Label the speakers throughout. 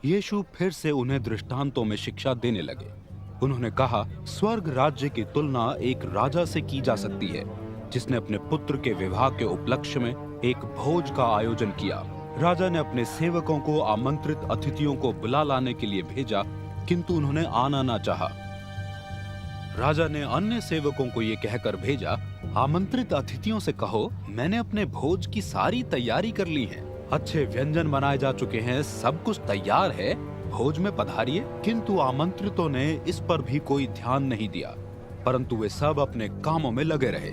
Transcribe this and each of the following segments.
Speaker 1: यीशु फिर से उन्हें दृष्टांतों में शिक्षा देने लगे। उन्होंने कहा, स्वर्ग राज्य की तुलना एक राजा से की जा सकती है, जिसने अपने पुत्र के विवाह के उपलक्ष्य में एक भोज का आयोजन किया। राजा ने अपने सेवकों को आमंत्रित अतिथियों को बुला लाने के लिए भेजा, किंतु उन्होंने आना ना चाहा। राजा ने अन्य सेवकों को ये कहकर भेजा, आमंत्रित अतिथियों से कहो, मैंने अपने भोज की सारी तैयारी कर ली है, अच्छे व्यंजन बनाए जा चुके हैं, सब कुछ तैयार है, भोज में पधारिए। किंतु आमंत्रितों ने इस पर भी कोई ध्यान नहीं दिया, परंतु वे सब अपने कामों में लगे रहे,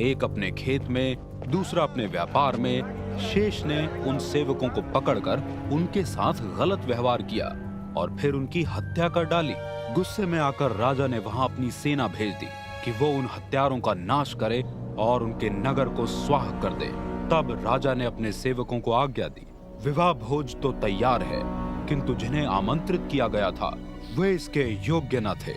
Speaker 1: एक अपने खेत में, दूसरा अपने व्यापार में। शेष ने उन सेवकों को पकड़कर उनके साथ गलत व्यवहार किया और फिर उनकी हत्या कर डाली। गुस्से में आकर राजा ने वहां अपनी सेना भेज दी कि वो उन हत्यारों का नाश करे और उनके नगर को स्वाह कर दे। तब राजा ने अपने सेवकों को आज्ञा दी, विवाह भोज तो तैयार है, किंतु जिन्हें आमंत्रित किया गया था वे इसके योग्य न थे।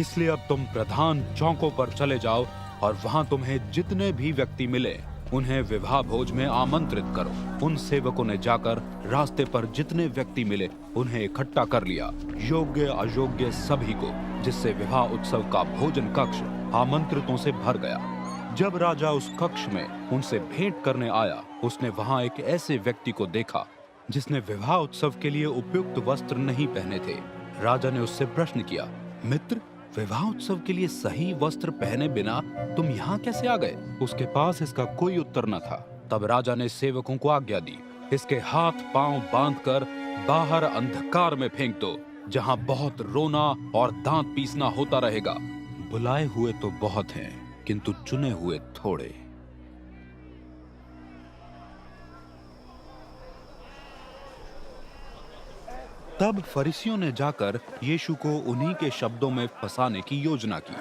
Speaker 1: इसलिए अब तुम प्रधान चौकों पर चले जाओ और वहां तुम्हें जितने भी व्यक्ति मिले उन्हें विवाह भोज में आमंत्रित करो। उन सेवकों ने जाकर रास्ते पर जितने व्यक्ति मिले उन्हें इकट्ठा कर लिया, योग्य अयोग्य सभी को, जिससे विवाह उत्सव का भोजन कक्ष आमंत्रितों से भर गया। जब राजा उस कक्ष में उनसे भेंट करने आया, उसने वहां एक ऐसे व्यक्ति को देखा जिसने विवाह उत्सव के लिए उपयुक्त वस्त्र नहीं पहने थे। राजा ने उससे प्रश्न किया, मित्र, विवाह उत्सव के लिए सही वस्त्र पहने बिना तुम यहाँ कैसे आ गए? उसके पास इसका कोई उत्तर न था। तब राजा ने सेवकों को आज्ञा दी, इसके हाथ पांव बांधकर बाहर अंधकार में फेंक दो, जहाँ बहुत रोना और दांत पीसना होता रहेगा। बुलाए हुए तो बहुत हैं, किंतु चुने हुए थोड़े। तब फरीसियों ने जाकर यीशु को उन्हीं के शब्दों में फंसाने की योजना की।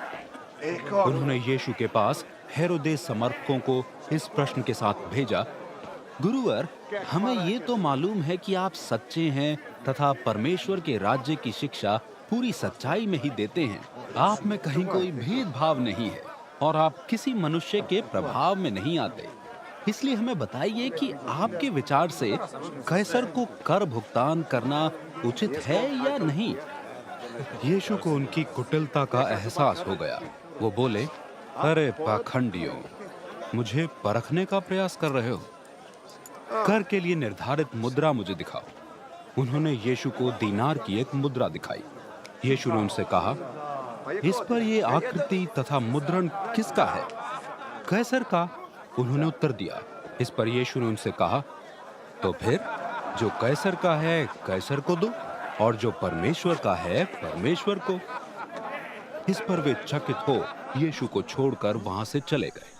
Speaker 1: उन्होंने यीशु के पास हेरोदेस समर्थकों को इस प्रश्न के साथ भेजा, गुरुवर, हमें ये तो मालूम है कि आप सच्चे हैं तथा परमेश्वर के राज्य की शिक्षा पूरी सच्चाई में ही देते हैं। आप में कहीं कोई भेदभाव नहीं है और आप किसी मनुष्य के प्रभाव में नहीं आते। इसलिए हमें बताइए कि आपके विचार से कैसर को कर भुगतान करना उचित है या नहीं? यीशु को उनकी कुटिलता का एहसास हो गया। वो बोले, अरे पाखंडियों, मुझे परखने का प्रयास कर रहे हो? कर के लिए निर्धारित मुद्रा मुझे दिखाओ। उन्होंने यीशु को दीनार की एक मुद्रा दिखाई। यीशु ने उनसे कहा, इस पर ये आकृति तथा मुद्रण किसका है? कैसर का, उन्होंने उत्तर दिया। इस पर यीशु ने उनसे कहा, तो फिर जो कैसर का है कैसर को दो और जो परमेश्वर का है परमेश्वर को। इस पर वे चकित हो यीशु को छोड़कर वहां से चले गए।